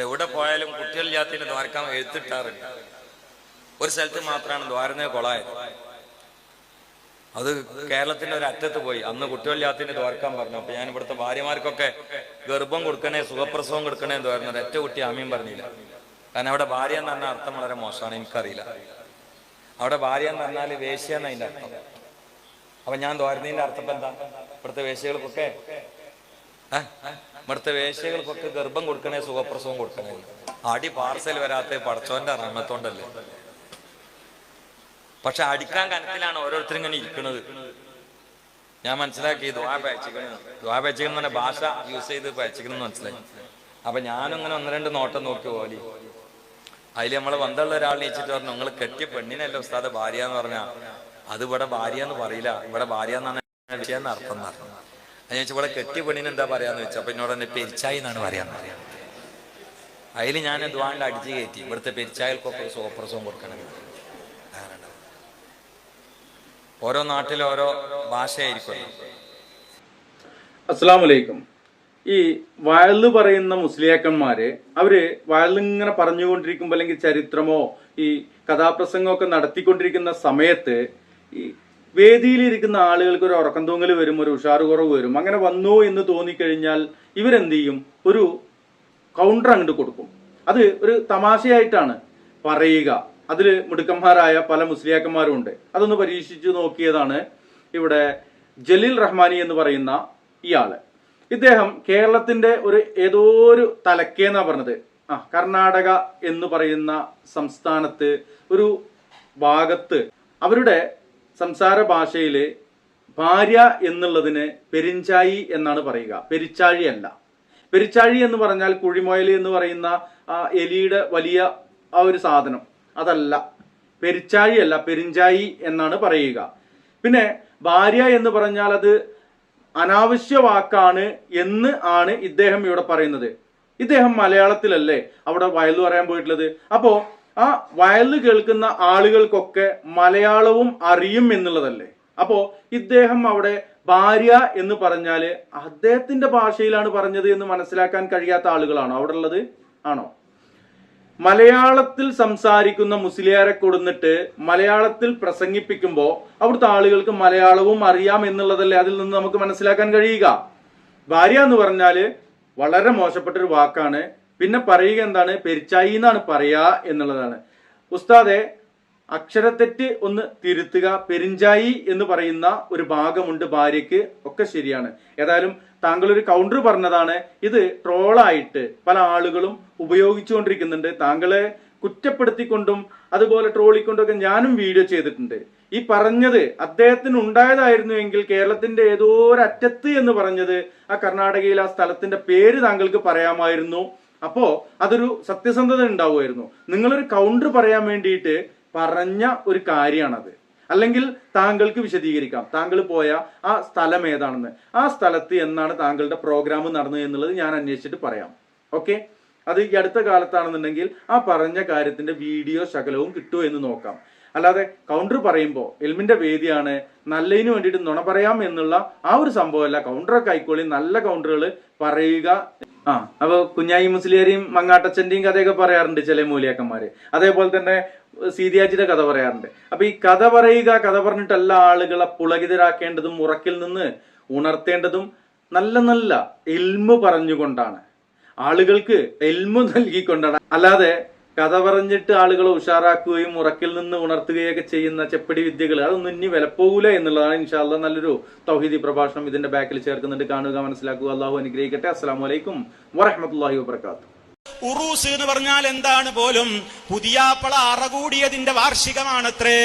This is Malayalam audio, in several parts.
എവിടെ പോയാലും കുട്ടികളില്ലാത്തതിന് ദ്വാരക്കാൻ എഴുത്തിട്ടാറുണ്ട്. ഒരു സ്ഥലത്ത് മാത്രമാണ് ദ്വാരനെ കൊളായത്. അത് കേരളത്തിന്റെ ഒരു അറ്റത്ത് പോയി. അന്ന് കുട്ടികളില്ലാത്തതിന് ദ്വാരക്കാൻ പറഞ്ഞു. അപ്പൊ ഞാൻ ഇവിടുത്തെ ഭാര്യമാർക്കൊക്കെ ഗർഭം കൊടുക്കണേ, സുഖപ്രസവം കൊടുക്കണേ എന്ന് പറയുന്നത് ഒറ്റ കുട്ടി ആമീൻ പറഞ്ഞില്ല. കാരണം അവിടെ ഭാര്യ എന്ന് പറഞ്ഞാൽ അർത്ഥം വളരെ മോശമാണ്, എനിക്കറിയില്ല. അവിടെ ഭാര്യ എന്ന് പറഞ്ഞാൽ വേശ്യ എന്ന് അതിന്റെ അർത്ഥം. അപ്പൊ ഞാൻ ദ്വാരുന്നതിന്റെ അർത്ഥം എന്താ? ഇവിടുത്തെ വേശ്യകൾക്കൊക്കെ ഗർഭം കൊടുക്കണേ, സുഖപ്രസവം കൊടുക്കണേ. അടി പാർസൽ വരാത്ത പടച്ചോന്റെ റഹ്മത്തോണ്ടല്ലേ. പക്ഷെ അടിക്കാൻ കനത്തിലാണ് ഓരോരുത്തരും ഇങ്ങനെ ഇരിക്കുന്നത്. ഞാൻ മനസ്സിലാക്കി ദ്വാ പേച്ചിക്കുന്ന ഭാഷ യൂസ് ചെയ്ത് പേച്ചിക്കണം മനസ്സിലായി. അപ്പൊ ഞാനും ഇങ്ങനെ ഒന്ന് രണ്ട് നോട്ടം നോക്കി പോലി. അതിൽ നമ്മളെ ബന്ധമുള്ള ഒരാൾ നീച്ചിട്ട് പറഞ്ഞു, നിങ്ങൾ കെട്ടിയ പെണ്ണിനല്ല ഉസ്താദ് ഭാര്യ എന്ന് പറഞ്ഞാൽ അത് ഇവിടെ ഭാര്യ എന്ന് പറയില്ല, ഇവിടെ ഭാര്യ എന്നാണ് വിഷയെന്ന് അർത്ഥം എന്ന് പറഞ്ഞു. അത് ചോദിച്ചാൽ ഇവിടെ കെട്ടിയ പെണ്ണിന് എന്താ പറയാന്ന് വെച്ചാൽ അപ്പൊ എന്നോട് തന്നെ പെരിച്ചായി എന്നാണ് പറയാന്ന് പറയാം. അതിൽ ഞാൻ ദ്വാണ്ട് അടിച്ചു കയറ്റി ഇവിടുത്തെ പെരിച്ചായൽക്കൊക്കെ സുഖപ്രസവം കൊടുക്കണം. ഓരോ നാട്ടിലും ഓരോ ഭാഷയായിരിക്കും. അസ്സലാമു അലൈക്കും. ഈ വയല് പറയുന്ന മുസ്ലിയാക്കന്മാര് അവര് വയലിങ്ങനെ പറഞ്ഞുകൊണ്ടിരിക്കുമ്പോ അല്ലെങ്കിൽ ചരിത്രമോ ഈ കഥാപ്രസംഗമൊക്കെ നടത്തിക്കൊണ്ടിരിക്കുന്ന സമയത്ത് ഈ വേദിയിലിരിക്കുന്ന ആളുകൾക്ക് ഒരു ഉറക്കം തൂങ്ങൽ വരും, ഒരു ഉഷാറ് കുറവ് വരും. അങ്ങനെ വന്നു എന്ന് തോന്നിക്കഴിഞ്ഞാൽ ഇവരെന്ത് ചെയ്യും? ഒരു കൗണ്ടർ അങ്ങോട്ട് കൊടുക്കും. അത് ഒരു തമാശയായിട്ടാണ് പറയുക. അതിൽ മിടുക്കന്മാരായ പല മുസ്ലിയാക്കന്മാരും ഉണ്ട്. അതൊന്ന് പരീക്ഷിച്ചു നോക്കിയതാണ് ഇവിടെ ജലീൽ റഹ്മാനി എന്ന് പറയുന്ന ഇയാള്. ഇദ്ദേഹം കേരളത്തിന്റെ ഒരു ഏതോ ഒരു തലക്കേന്നാ പറഞ്ഞത്. കർണാടക എന്ന് പറയുന്ന സംസ്ഥാനത്ത് ഒരു ഭാഗത്ത് അവരുടെ സംസാര ഭാഷയില് ഭാര്യ എന്നുള്ളതിന് പെരിഞ്ചായി എന്നാണ് പറയുക, പെരിച്ചാഴി അല്ല. പെരിച്ചാഴി എന്ന് പറഞ്ഞാൽ കുഴിമൊയൽ എന്ന് പറയുന്ന എലിയുടെ വലിയ ആ ഒരു സാധനം, അതല്ല. പെരിച്ചാഴി അല്ല, പെരിഞ്ചായി എന്നാണ് പറയുക. പിന്നെ ഭാര്യ എന്ന് പറഞ്ഞാൽ അത് അനാവശ്യ വാക്കാണ് എന്ന് ആണ് ഇദ്ദേഹം ഇവിടെ പറയുന്നത്. ഇദ്ദേഹം മലയാളത്തിലല്ലേ അവിടെ വയലു പറയാൻ പോയിട്ടുള്ളത്. അപ്പോ ആ വയല് കേൾക്കുന്ന ആളുകൾക്കൊക്കെ മലയാളവും അറിയും എന്നുള്ളതല്ലേ. അപ്പോ ഇദ്ദേഹം അവിടെ ഭാര്യ എന്ന് പറഞ്ഞാല് അദ്ദേഹത്തിന്റെ ഭാഷയിലാണ് പറഞ്ഞത് എന്ന് മനസ്സിലാക്കാൻ കഴിയാത്ത ആളുകളാണോ അവിടെ ഉള്ളത്? ആണോ? മലയാളത്തിൽ സംസാരിക്കുന്ന മുസ്ലിയാരെ കൊടുന്നിട്ട് മലയാളത്തിൽ പ്രസംഗിപ്പിക്കുമ്പോൾ അവിടുത്തെ ആളുകൾക്ക് മലയാളവും അറിയാം എന്നുള്ളതല്ലേ അതിൽ നിന്ന് നമുക്ക് മനസ്സിലാക്കാൻ കഴിയുക. ഭാര്യ എന്ന് പറഞ്ഞാല് വളരെ മോശപ്പെട്ടൊരു വാക്കാണ്. പിന്നെ പറയുക എന്താണ്? പെരിച്ചായി എന്നാണ് പറയാ എന്നുള്ളതാണ്. ഉസ്താദെ, അക്ഷരത്തെറ്റ് ഒന്ന് തിരുത്തുക. പെരിഞ്ചായി എന്ന് പറയുന്ന ഒരു ഭാഗമുണ്ട് ഭാര്യയ്ക്ക്, ഒക്കെ ശരിയാണ്. ഏതായാലും താങ്കൾ ഒരു കൗണ്ടർ പറഞ്ഞതാണ്. ഇത് ട്രോളായിട്ട് പല ആളുകളും ഉപയോഗിച്ചുകൊണ്ടിരിക്കുന്നുണ്ട്. താങ്കളെ കുറ്റപ്പെടുത്തിക്കൊണ്ടും അതുപോലെ ട്രോളിക്കൊണ്ടൊക്കെ ഞാനും വീഡിയോ ചെയ്തിട്ടുണ്ട്. ഈ പറഞ്ഞത് അദ്ദേഹത്തിന് ഉണ്ടായതായിരുന്നുവെങ്കിൽ കേരളത്തിന്റെ ഏതോ ഒരറ്റത്ത് എന്ന് പറഞ്ഞത് ആ കർണാടകയിൽ ആ സ്ഥലത്തിന്റെ പേര് താങ്കൾക്ക് പറയാമായിരുന്നു. അപ്പോ അതൊരു സത്യസന്ധത ഉണ്ടാവുമായിരുന്നു. നിങ്ങളൊരു കൗണ്ടർ പറയാൻ വേണ്ടിയിട്ട് പറഞ്ഞ ഒരു കാര്യമാണത്. അല്ലെങ്കിൽ താങ്കൾക്ക് വിശദീകരിക്കാം താങ്കൾ പോയ ആ സ്ഥലം ഏതാണെന്ന്. ആ സ്ഥലത്ത് എന്നാണ് താങ്കളുടെ പ്രോഗ്രാം നടന്നത് എന്നുള്ളത് ഞാൻ അന്വേഷിച്ചിട്ട് പറയാം. ഓക്കെ, അത് ഈ അടുത്ത കാലത്താണെന്നുണ്ടെങ്കിൽ ആ പറഞ്ഞ കാര്യത്തിന്റെ വീഡിയോ ശകലവും കിട്ടുമോ എന്ന് നോക്കാം. അല്ലാതെ കൗണ്ടർ പറയുമ്പോൾ എൽമിന്റെ വേദിയാണ്, നല്ലതിന് വേണ്ടിയിട്ട് നുണ പറയാം എന്നുള്ള ആ ഒരു സംഭവമല്ല. കൗണ്ടറൊക്കെ ആയിക്കോളി, നല്ല കൗണ്ടറുകൾ പറയുക. അപ്പൊ കുഞ്ഞായി മുസ്ലിയാരെയും മങ്ങാട്ടച്ചന്റെയും കഥയൊക്കെ പറയാറുണ്ട് ചില മൂലിയാക്കന്മാര്. അതേപോലെ തന്നെ സീതിയാജിയുടെ കഥ പറയാറുണ്ട്. അപ്പൊ ഈ കഥ പറയുക, കഥ പറഞ്ഞിട്ടല്ല ആളുകളെ പുളകിതരാക്കേണ്ടതും ഉറക്കിൽ നിന്ന് ഉണർത്തേണ്ടതും നല്ല നല്ല ഇൽമു പറഞ്ഞുകൊണ്ടാണ്, ആളുകൾക്ക് ഇൽമു നൽകിക്കൊണ്ടാണ്. അല്ലാതെ കഥ പറഞ്ഞിട്ട് ആളുകളെ ഉഷാറാക്കുകയും ഉറക്കിൽ നിന്ന് ഉണർത്തുകയൊക്കെ ചെയ്യുന്ന ചെപ്പടി വിദ്യകൾ അതൊന്നും ഇനി വിലപ്പോകൂല എന്നുള്ളതാണ്. ഇൻഷാ അല്ലാഹ് നല്ലൊരു തൗഹീദി പ്രഭാഷണം ഇതിന്റെ ബാക്കിൽ ചേർക്കുന്നുണ്ട്. കാണുക, മനസ്സിലാക്കുക. അള്ളാഹു അനുഗ്രഹിക്കട്ടെ. അസ്സലാമു അലൈക്കും വറഹ്മത്തുള്ളാഹി വബറകാതുഹു. ഉറൂസ് എന്ന് പറഞ്ഞാൽ എന്താണ് പോലും? പുതിയാപ്പള അറകൂടിയതിന്റെ വാർഷികമാണത്രേ.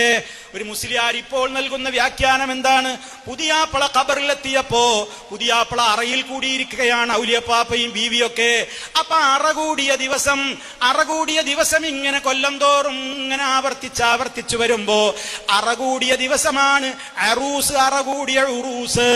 ഒരു മുസ്ലിയാർ ഇപ്പോൾ നൽകുന്ന വ്യാഖ്യാനം എന്താണ്? പുതിയാപ്പള ഖബറിലെത്തിയപ്പോ പുതിയാപ്പള അറയിൽ കൂടിയിരിക്കുകയാണ്, ഔലിയപ്പാപ്പയും ബീവിയൊക്കെ. അപ്പൊ അറകൂടിയ ദിവസം ഇങ്ങനെ കൊല്ലം തോറും ഇങ്ങനെ ആവർത്തിച്ചു വരുമ്പോ അറകൂടിയ ദിവസമാണ് അറൂസ്, അറകൂടിയ ഉറൂസ്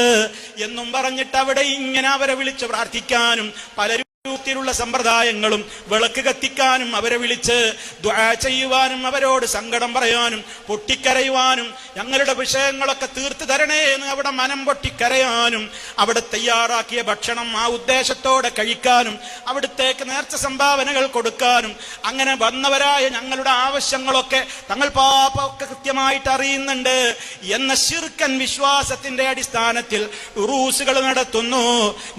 എന്നും പറഞ്ഞിട്ട് അവിടെ ഇങ്ങനെ അവരെ വിളിച്ചു പ്രാർത്ഥിക്കാനും പലരും ത്തിലുള്ള സമ്പ്രദായങ്ങളും വിളക്ക് കത്തിക്കാനും അവരെ വിളിച്ച് ദുആ ചെയ്യുവാനും അവരോട് സങ്കടം പറയാനും പൊട്ടിക്കരയുവാനും ഞങ്ങളുടെ വിഷയങ്ങളൊക്കെ തീർത്തു തരണേ എന്ന് അവിടെ മനം പൊട്ടിക്കരയാനും അവിടെ തയ്യാറാക്കിയ ഭക്ഷണം ആ ഉദ്ദേശത്തോടെ കഴിക്കാനും അവിടുത്തേക്ക് നേർച്ച സംഭാവനകൾ കൊടുക്കാനും അങ്ങനെ വന്നവരായ ഞങ്ങളുടെ ആവശ്യങ്ങളൊക്കെ തങ്ങൾ പാപ്പൊക്കെ കൃത്യമായിട്ട് അറിയുന്നുണ്ട് എന്ന ശിർക്കൻ വിശ്വാസത്തിന്റെ അടിസ്ഥാനത്തിൽ ഉറൂസുകൾ നടത്തുന്നു.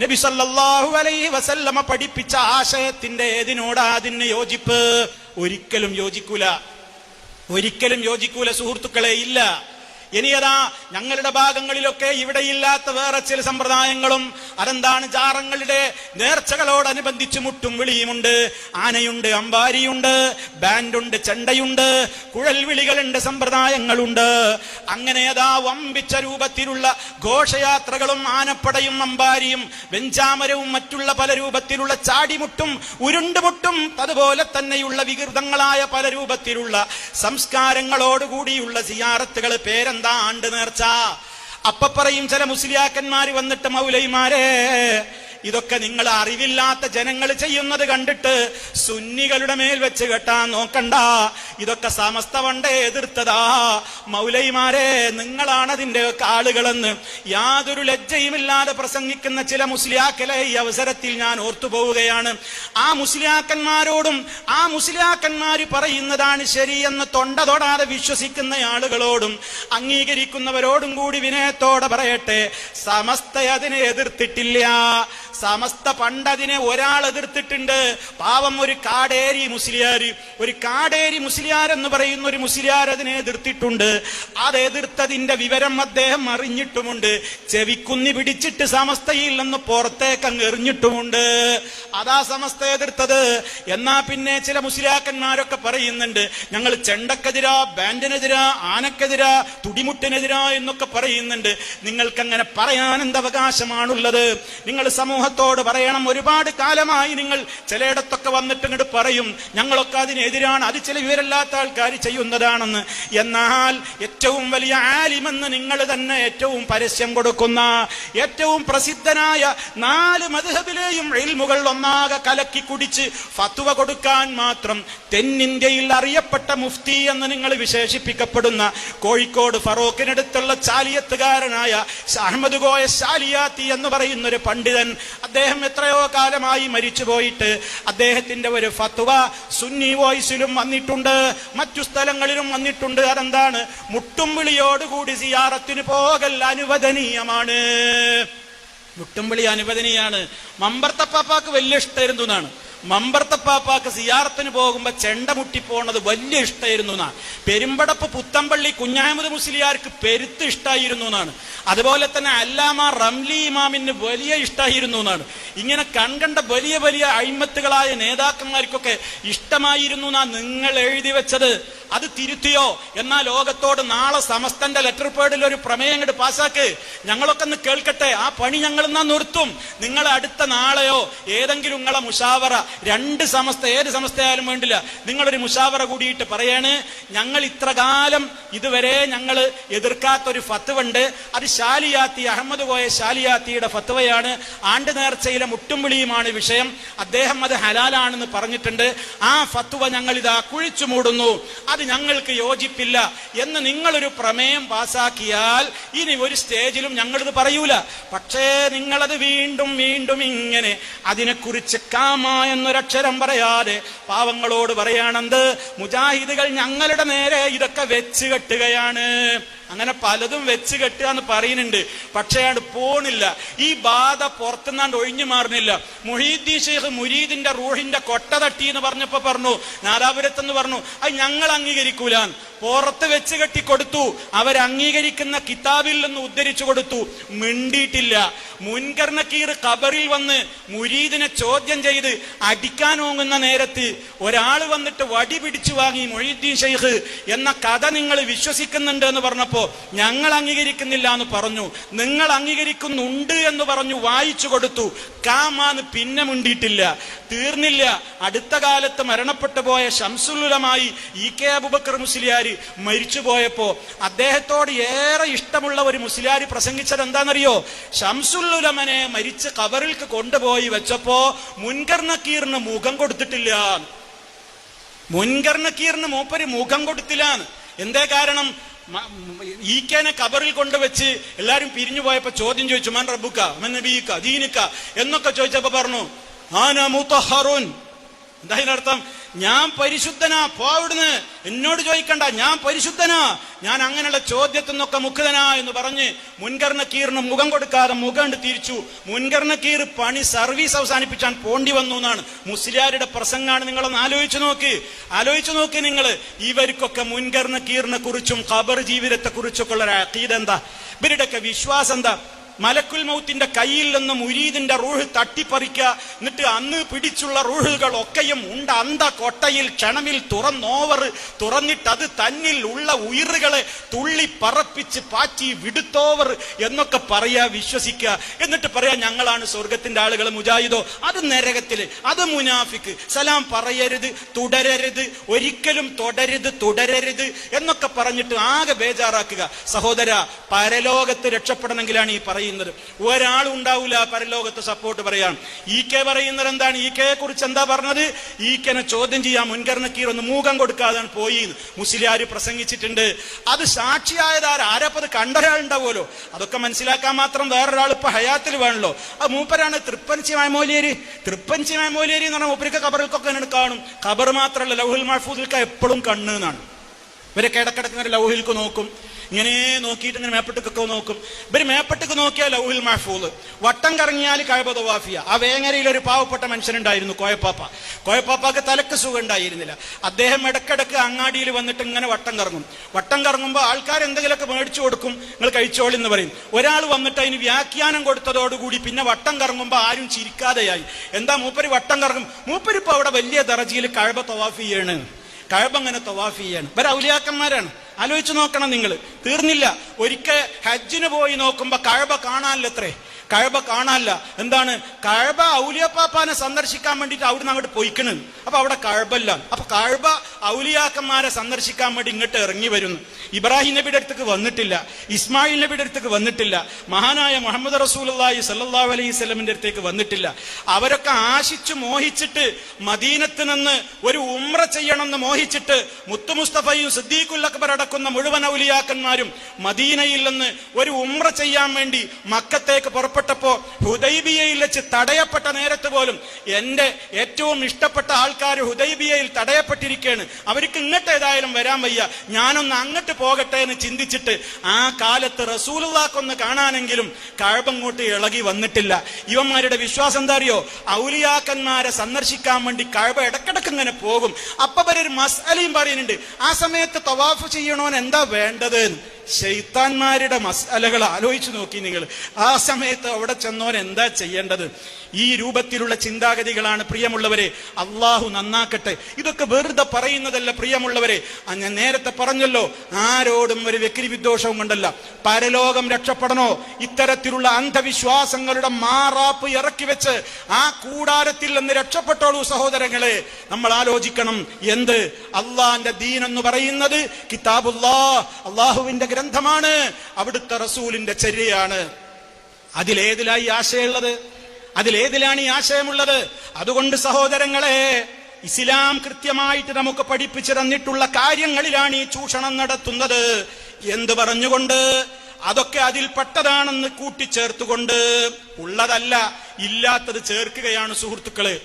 നബി സല്ലല്ലാഹു അലൈഹി വസല്ലമ പഠിപ്പിച്ച ആശയത്തിന്റെ ഏതിനോടാ അതിന് യോജിപ്പ്? ഒരിക്കലും യോജിക്കൂല സുഹൃത്തുക്കളെ, ഇല്ല. ഇനിയതാ ഞങ്ങളുടെ ഭാഗങ്ങളിലൊക്കെ ഇവിടെയില്ലാത്ത വേറെ ചില സമ്പ്രദായങ്ങളും അതെന്താണ്, ജാറങ്ങളുടെ നേർച്ചകളോടനുബന്ധിച്ച് മുട്ടും വിളിയുമുണ്ട്, ആനയുണ്ട്, അമ്പാരിയുണ്ട്, ബാൻഡുണ്ട്, ചെണ്ടയുണ്ട്, കുഴൽ വിളികളുണ്ട്, സമ്പ്രദായങ്ങളുണ്ട്. അങ്ങനെ അതാ വമ്പിച്ച രൂപത്തിലുള്ള ഘോഷയാത്രകളും ആനപ്പടയും അമ്പാരിയും വെഞ്ചാമരവും മറ്റുള്ള പല രൂപത്തിലുള്ള ചാടിമുട്ടും ഉരുണ്ടുമുട്ടും അതുപോലെ തന്നെയുള്ള വികൃതങ്ങളായ പല രൂപത്തിലുള്ള സംസ്കാരങ്ങളോടുകൂടിയുള്ള സിയാറത്തുകൾ പേരെന്താ? ആണ്ട് നേർച്ച. അപ്പ പറയും ചില മുസ്ലിയാക്കന്മാര് വന്നിട്ട്, മൗലൈമാരെ ഇതൊക്കെ നിങ്ങൾ അറിവില്ലാത്ത ജനങ്ങൾ ചെയ്യുന്നത് കണ്ടിട്ട് സുന്നികളുടെ മേൽ വെച്ച് കെട്ടാൻ നോക്കണ്ട, ഇതൊക്കെ സമസ്ത പണ്ടേ എതിർത്തതാ. മൗലൈമാരെ നിങ്ങളാണ് അതിന്റെ ആളുകളെന്ന് യാതൊരു ലജ്ജയുമില്ലാതെ പ്രസംഗിക്കുന്ന ചില മുസ്ലിയാക്കളെ ഈ അവസരത്തിൽ ഞാൻ ഓർത്തുപോവുകയാണ്. ആ മുസ്ലിയാക്കന്മാരോടും ആ മുസ്ലിയാക്കന്മാര് പറയുന്നതാണ് ശരിയെന്ന് തൊണ്ട തൊടാതെ വിശ്വസിക്കുന്ന ആളുകളോടും അംഗീകരിക്കുന്നവരോടും കൂടി വിനയത്തോടെ പറയട്ടെ, സമസ്ത അതിനെ എതിർത്തിട്ടില്ല. സമസ്ത പണ്ടതിനെ ഒരാൾ എതിർത്തിട്ടുണ്ട്. പാവം ഒരു കാടേരി മുസ്ലിയാർ എന്ന് പറയുന്ന ഒരു മുസ്ലിയാർ അതിനെ എതിർത്തിട്ടുണ്ട്. അത് എതിർത്തതിന്റെ വിവരം അദ്ദേഹം അറിഞ്ഞിട്ടുമുണ്ട്. ചെവിക്കുന്നി പിടിച്ചിട്ട് സമസ്തയിൽ നിന്ന് പുറത്തേക്ക് അങ്ങ് എറിഞ്ഞിട്ടുമുണ്ട്. അതാ സമസ്ത എതിർത്തത്. എന്നാ പിന്നെ ചില മുസ്ലിയാക്കന്മാരൊക്കെ പറയുന്നുണ്ട്, ഞങ്ങൾ ചെണ്ടക്കെതിരാ, ബാൻഡിനെതിരാ, ആനക്കെതിരാ, തുടിമുട്ടിനെതിരാ എന്നൊക്കെ പറയുന്നുണ്ട്. നിങ്ങൾക്കങ്ങനെ പറയാൻ എന്ത് അവകാശമാണുള്ളത്? നിങ്ങൾ സമൂഹത്തോട് പറയണം. ഒരുപാട് കാലമായി നിങ്ങൾ ചിലയിടത്തൊക്കെ വന്നിട്ട് ഇങ്ങോട്ട് പറയും ഞങ്ങളൊക്കെ അതിനെതിരാണ്, അത് ചില വിവരമില്ലാത്ത ആൾക്കാർ ചെയ്യുന്നതാണെന്ന്. എന്നാൽ ഏറ്റവും വലിയ ആലിമെന്ന് നിങ്ങൾ തന്നെ ഏറ്റവും പരസ്യം കൊടുക്കുന്ന ഏറ്റവും പ്രസിദ്ധനായ 4 മദ്ഹബിലെയും ഇൽമുകൾ ഒന്നാകെ കലക്കി കുടിച്ച് ഫത്വ കൊടുക്കാൻ മാത്രം തെന്നിന്ത്യയിൽ അറിയപ്പെട്ട മുഫ്തി എന്ന് നിങ്ങൾ വിശേഷിപ്പിക്കപ്പെടുന്ന കോഴിക്കോട് ഫറോക്കിനടുത്തുള്ള ചാലിയത്തുകാരനായ അഹമ്മദ് കോയ ശാലിയാത്തി എന്ന് പറയുന്ന ഒരു പണ്ഡിതൻ, അദ്ദേഹം എത്രയോ കാലമായി മരിച്ചുപോയിട്ട് അദ്ദേഹത്തിന്റെ ഒരു ഫത്വ സുന്നി വോയിസിലും വന്നിട്ടുണ്ട്, മറ്റു സ്ഥലങ്ങളിലും വന്നിട്ടുണ്ട്. അതെന്താണ്? മുട്ടും വിളിയോടുകൂടി സിയാറത്തിന് പോകൽ അനുവദനീയമാണ്. മുട്ടുംവിളി അനുവദനീയാണ്. മമ്പർത്തപ്പാപ്പാക്ക് വലിയ ഇഷ്ടമായിരുന്നു എന്നാണ്. മമ്പർത്തപ്പാപ്പാക്ക് സിയാറത്തിന് പോകുമ്പോ ചെണ്ട മുട്ടിപ്പോണത് വലിയ ഇഷ്ടമായിരുന്നു എന്നാണ്. പെരുമ്പടപ്പ് പുത്തമ്പള്ളി കുഞ്ഞാമത് മുസ്ലിയാർക്ക് പെരുത്ത് ഇഷ്ടമായിരുന്നു എന്നാണ്. അതുപോലെ തന്നെ അല്ലാമ റംലി ഇമാമിന് വലിയ ഇഷ്ടമായിരുന്നു എന്നാണ്. ഇങ്ങനെ കൺകണ്ട വലിയ വലിയ അഴിമത്തുകളായ നേതാക്കന്മാർക്കൊക്കെ ഇഷ്ടമായിരുന്നു എന്നാ നിങ്ങൾ എഴുതി വെച്ചത്. അത് തിരുത്തിയോ? എന്നാൽ ലോകത്തോട് നാളെ സമസ്തന്റെ ലെറ്റർ പേഡിൽ ഒരു പ്രമേയം അങ്ങോട്ട് പാസ്സാക്ക്, ഞങ്ങളൊക്കെ ഒന്ന് കേൾക്കട്ടെ. ആ പണി ഞങ്ങൾ എന്നാ നിർത്തും. നിങ്ങൾ അടുത്ത നാളെയോ ഏതെങ്കിലും നിങ്ങളെ മുഷാവറ, 2 സമസ്ത, ഏത് സമസ്തയായാലും വേണ്ടില്ല, നിങ്ങളൊരു മുഷാവറ കൂടിയിട്ട് പറയാണ്, ഞങ്ങൾ ഇത്ര കാലം ഇതുവരെ ഞങ്ങൾ എതിർക്കാത്തൊരു ഫത്വണ്ട്, അത് ശാലിയാത്തി, അഹമ്മദ് കോയ ശാലിയാത്തിയുടെ ഫത്വയാണ്. ആണ്ട് നേർച്ചയിലെ മുട്ടും വിളിയുമാണ് വിഷയം. അദ്ദേഹം അത് ഹലാലാണെന്ന് പറഞ്ഞിട്ടുണ്ട്. ആ ഫത്വ ഞങ്ങൾ ഇതാ കുഴിച്ചു മൂടുന്നു, അത് ഞങ്ങൾക്ക് യോജിപ്പില്ല എന്ന് നിങ്ങളൊരു പ്രമേയം പാസാക്കിയാൽ ഇനി ഒരു സ്റ്റേജിലും ഞങ്ങളിത് പറയൂല. പക്ഷേ നിങ്ങളത് വീണ്ടും വീണ്ടും ഇങ്ങനെ അതിനെക്കുറിച്ച് കാമ എന്നൊരക്ഷരം പറയാതെ പാവങ്ങളോട് പറയാണെന്ത്, മുജാഹിദുകൾ ഞങ്ങളുടെ നേരെ ഇതൊക്കെ വെച്ച് കെട്ടുകയാണ്. അങ്ങനെ പലതും വെച്ച് കെട്ടുക എന്ന് പറയുന്നുണ്ട്. പക്ഷേ അത് പോണില്ല. ഈ ബാധ പുറത്തുനിന്നാണ്ട് ഒഴിഞ്ഞു മാറുന്നില്ല. മുഹീദ്ദീൻ ശൈഖ് മുരീദിന്റെ റൂഹിന്റെ കൊട്ട തട്ടി എന്ന് പറഞ്ഞപ്പോ പറഞ്ഞു, നാദാപുരത്തെന്ന് പറഞ്ഞു, അത് ഞങ്ങൾ അംഗീകരിക്കൂല. പുറത്ത് വെച്ച് കെട്ടി കൊടുത്തു. അവരംഗീകരിക്കുന്ന കിതാബിൽ നിന്ന് ഉദ്ധരിച്ചു കൊടുത്തു. മിണ്ടിയിട്ടില്ല. മുൻകർ നക്കീർ ഖബറിൽ വന്ന് മുരീദിനെ ചോദ്യം ചെയ്ത് അടിക്കാൻ ഓങ്ങുന്ന നേരത്ത് ഒരാൾ വന്നിട്ട് വടി പിടിച്ചു വാങ്ങി മുഹീദ്ദീൻ ശൈഖ് എന്ന കഥ നിങ്ങൾ വിശ്വസിക്കുന്നുണ്ട് എന്ന് പറഞ്ഞപ്പോ പറഞ്ഞപ്പോ ഞങ്ങൾ അംഗീകരിക്കുന്നില്ല എന്ന് പറഞ്ഞു. നിങ്ങൾ അംഗീകരിക്കുന്നുണ്ട് എന്ന് പറഞ്ഞു വായിച്ചു കൊടുത്തു. കാമാന്ന് പിന്നെ മുണ്ടിയിട്ടില്ല. തീർന്നില്ല. അടുത്ത കാലത്ത് മരണപ്പെട്ടു പോയ ശംസുലുലമായി EK അബൂബക്കർ മുസ്ലിയാർ മരിച്ചുപോയപ്പോ അദ്ദേഹത്തോട് ഏറെ ഇഷ്ടമുള്ള ഒരു മുസ്ലിയാർ പ്രസംഗിച്ചത് എന്താണെന്നറിയോ? ശംസുലുലമനെ മരിച്ച് ഖബറിൽക്ക് കൊണ്ടുപോയി വെച്ചപ്പോ മുൻകർ നക്കീറിന് മുഖം കൊടുത്തിട്ടില്ല. മുൻകർ നക്കീറിന് മൂപ്പര് മുഖം കൊടുത്തില്ലാന്ന്. എന്തേ കാരണം? EKനെ ഖബറിൽ കൊണ്ടുവച്ച് എല്ലാരും പിരിഞ്ഞു പോയപ്പോ ചോദ്യം ചോദിച്ചു, മൻ റബ്ബുക മൻ നബിയുക ദീനുക എന്നൊക്കെ ചോദിച്ചപ്പോ പറഞ്ഞു ആന മുതഹറുൻ. എന്താ ഇതിനർത്ഥം? ഞാൻ പരിശുദ്ധനാ, പോവിടുന്ന്, എന്നോട് ചോദിക്കണ്ട, ഞാൻ പരിശുദ്ധനാ, ഞാൻ അങ്ങനെയുള്ള ചോദ്യത്തിൽ നിന്നൊക്കെ മുക്തനാ എന്ന് പറഞ്ഞ് മുൻകർ നക്കീറിന് മുഖം കൊടുക്കാതെ മുഖം തിരിച്ചു. മുൻകർ നക്കീർ പണി സർവീസ് അവസാനിപ്പിച്ചാൻ പോണ്ടി വന്നു എന്നാണ് മുസ്ലിയാരുടെ പ്രസംഗമാണ്. നിങ്ങളൊന്ന് ആലോചിച്ചു നോക്ക് നിങ്ങൾ. ഇവർക്കൊക്കെ മുൻകർ നക്കീറിനെ കുറിച്ചും ഖബർ ജീവിതത്തെ കുറിച്ചൊക്കെ ഉള്ള അഖീദ എന്താ? ഇവരുടെയൊക്കെ വിശ്വാസം എന്താ? മലക്കുൽ മൗത്തിന്റെ കയ്യിൽ നിന്ന് മുരീദിന്റെ റൂഹ് തട്ടിപ്പറിക്കുക, എന്നിട്ട് അന്ന് പിടിച്ചുള്ള റൂഹുകൾ ഒക്കെയും ഉണ്ട് അന്ത കൊട്ടയിൽ ക്ഷണമിൽ തുറന്നിട്ട് അത് തന്നിൽ ഉള്ള ഉയിറുകളെ തുള്ളി പറപ്പിച്ച് പാറ്റി വിടുത്തോവർ എന്നൊക്കെ പറയാ, വിശ്വസിക്കുക. എന്നിട്ട് പറയാ ഞങ്ങളാണ് സ്വർഗത്തിന്റെ ആളുകൾ, മുജാഹിദോ അത് നരകത്തില്, അത് മുനാഫിക്ക്, സലാം പറയരുത്, തുടരരുത്, ഒരിക്കലും തുടരരുത് എന്നൊക്കെ പറഞ്ഞിട്ട് ആകെ ബേജാറാക്കുക. സഹോദര, പരലോകത്ത് രക്ഷപ്പെടണമെങ്കിലാണ് ഈ പറയുന്നത്. ഒരാളുണ്ടാവില്ല പരലോകത്ത് സപ്പോർട്ട് പറയാൻ. EK പറയുന്നത് എന്താണ്? EKയെ കുറിച്ച് എന്താ പറഞ്ഞത്? EKനെ ചോദ്യം ചെയ്യാൻ മുൻകർ നക്കീർ ഒന്ന് മൂകം കൊടുക്കാതാണ് പോയി മുസ്ലിയാർ പ്രസംഗിച്ചിട്ടുണ്ട്. അത് സാക്ഷിയായതാരപ്പത് കണ്ടൊരാളുണ്ടാവുമല്ലോ, അതൊക്കെ മനസ്സിലാക്കാൻ മാത്രം വേറൊരാൾ ഇപ്പൊ ഹയാത്തിൽ വേണല്ലോ. അത് മൂപ്പരാണ് തൃപ്പഞ്ചി മൈമോലിയേരി എന്ന് പറഞ്ഞാൽ മൂപ്പർക്ക് ഖബറിൽക്കൊക്കെ കാണും. ഖബർ മാത്രമല്ല, ലൗഹുൽ മഹ്ഫൂദിൽക്ക് എപ്പോഴും കണ്ണ് എന്നാണ്. ഇവരൊക്കെ ഇടക്കിടക്ക് ലൗഹിൽക്ക് നോക്കും, ഇങ്ങനെ നോക്കിയിട്ട് ഇങ്ങനെ മേപ്പട്ടൊക്കെ നോക്കും. ഇവര് മേപ്പട്ടക്ക് നോക്കിയാൽ ലൗഹിൽ മഹ്ഫൂദ്, വട്ടം കറങ്ങിയാൽ കഅബ തവാഫിയ. ആ വേങ്ങരയിൽ ഒരു പാവപ്പെട്ട മനുഷ്യനുണ്ടായിരുന്നു, കോയപ്പാപ്പാക്ക് തലക്ക് സുഖം ഉണ്ടായിരുന്നില്ല. അദ്ദേഹം ഇടക്കിടക്ക് അങ്ങാടിയിൽ വന്നിട്ട് ഇങ്ങനെ വട്ടം കറങ്ങുമ്പോൾ ആൾക്കാർ എന്തെങ്കിലുമൊക്കെ മേടിച്ചു കൊടുക്കും, നിങ്ങൾ കഴിച്ചോളി എന്ന് പറയും. ഒരാൾ വന്നിട്ട് അതിന് വ്യാഖ്യാനം കൊടുത്തതോടുകൂടി പിന്നെ വട്ടം കറങ്ങുമ്പോൾ ആരും ചിരിക്കാതെയായി. എന്താ മൂപ്പര് വട്ടം കറങ്ങും? മൂപ്പരിപ്പോ അവിടെ വലിയ ദറജയിൽ കഅബ തവാഫ് ചെയ്യാണ്, കഅബ അങ്ങനെ തവാഫ് ചെയ്യാണ്. ഇവർ ഔലിയാക്കന്മാരാണ്. ആലോചിച്ച് നോക്കണം നിങ്ങൾ. തീർന്നില്ല. ഒരിക്കൽ ഹജ്ജിന് പോയി നോക്കുമ്പോ കഅബ കാണാനില്ലത്രേ. കഅബ കാണാനില്ല. എന്താണ്? കഅബ ഔലിയാപ്പാപ്പാനെ സന്ദർശിക്കാൻ വേണ്ടിയിട്ട് അവിടുന്ന് അങ്ങോട്ട് പോയിക്കണ്. അപ്പൊ അവിടെ കഅബല്ല. അപ്പൊ കഅബ ഔലിയാക്കന്മാരെ സന്ദർശിക്കാൻ വേണ്ടി ഇങ്ങോട്ട് ഇറങ്ങി വരുന്നു. ഇബ്രാഹിം നബിയുടെ അടുത്തേക്ക് വന്നിട്ടില്ല, ഇസ്മായിൽ നബിയുടെ അടുത്തേക്ക് വന്നിട്ടില്ല, മഹാനായ മുഹമ്മദ് റസൂലുള്ളാഹി സ്വല്ലല്ലാഹു അലൈഹി വസല്ലമിന്റെ അടുത്തേക്ക് വന്നിട്ടില്ല. അവരൊക്കെ ആശിച്ചു മോഹിച്ചിട്ട് മദീനത്ത് നിന്ന് ഒരു ഉംറ ചെയ്യണമെന്ന് മോഹിച്ചിട്ട് മുത്തു മുസ്തഫയും സിദ്ദീഖുൽ അക്ബർ അടക്കുന്ന മുഴുവൻ ഔലിയാക്കന്മാരും മദീനയിൽ നിന്ന് ഒരു ഉംറ ചെയ്യാൻ വേണ്ടി മക്കത്തേക്ക് പുറപ്പെട്ടപ്പോ ഹുദൈബിയയിൽ വെച്ച് തടയപ്പെട്ട നേരത്ത് പോലും എന്റെ ഏറ്റവും ഇഷ്ടപ്പെട്ട ആൾക്കാർ ഹുദൈബിയയിൽ തടയപ്പെട്ടിരിക്കുകയാണ്, അവർക്ക് ഇങ്ങോട്ട് ഏതായാലും വരാൻ വയ്യ, ഞാനൊന്ന് അങ്ങോട്ട് പോകട്ടെ എന്ന് ചിന്തിച്ചിട്ട് ആ കാലത്ത് റസൂലുള്ളാഹിക്കൊന്ന് കാണാനെങ്കിലും കഅബ അങ്ങോട്ട് ഇളകി വന്നിട്ടില്ല. ഇവന്മാരുടെ വിശ്വാസം എന്താ അറിയോ? ഔലിയാക്കന്മാരെ സന്ദർശിക്കാൻ വേണ്ടി കഅബ ഇടക്കിടക്ക് ഇങ്ങനെ പോകും. അപ്പൊ ഒരു മസ്അലയും പറയുന്നുണ്ട്, ആ സമയത്ത് തവാഫ് ചെയ്യണോൻ എന്താ വേണ്ടത്? ശൈത്താന്മാരുടെ മസ്അലകൾ ആലോചിച്ചു നോക്കി നിങ്ങൾ. ആ സമയത്ത് അവിടെ ചെന്നോൻ എന്താ ചെയ്യേണ്ടത്? ഈ രൂപത്തിലുള്ള ചിന്താഗതികളാണ് പ്രിയമുള്ളവരെ. അള്ളാഹു നന്നാക്കട്ടെ. ഇതൊക്കെ വെറുതെ പറയുന്നതല്ല പ്രിയമുള്ളവരെ. ഞാൻ നേരത്തെ പറഞ്ഞല്ലോ, ആരോടും ഒരു വ്യക്തി വിദ്വേഷവും കൊണ്ടല്ല. പരലോകം രക്ഷപ്പെടണോ? ഇത്തരത്തിലുള്ള അന്ധവിശ്വാസങ്ങളുടെ മാറാപ്പ് ഇറക്കി വെച്ച് ആ കൂടാരത്തിൽ നിന്ന് രക്ഷപ്പെട്ടോളൂ സഹോദരങ്ങളെ. നമ്മൾ ആലോചിക്കണം, എന്ത്? അള്ളാന്റെ ദീൻ എന്ന് പറയുന്നത് കിതാബുല്ലാഹ്, അള്ളാഹുവിന്റെ ഗ്രന്ഥമാണ്, അവിടുത്തെ റസൂലിന്റെ ചര്യയാണ്. അതിലേതിലായി ആശയമുള്ളത്? അതിലേതിലാണ് ഈ ആശയമുള്ളത്? അതുകൊണ്ട് സഹോദരങ്ങളെ, ഇസ്ലാം കൃത്യമായിട്ട് നമുക്ക് പഠിപ്പിച്ചു തന്നിട്ടുള്ള കാര്യങ്ങളിലാണ് ഈ ചൂഷണം നടത്തുന്നത്. എന്ത് പറഞ്ഞുകൊണ്ട്? അതൊക്കെ അതിൽപ്പെട്ടതാണെന്ന് കൂട്ടിച്ചേർത്തുകൊണ്ട്. ഉള്ളതല്ല, ഇല്ലാത്തത് ചേർക്കുകയാണ് സുഹൃത്തുക്കളെ.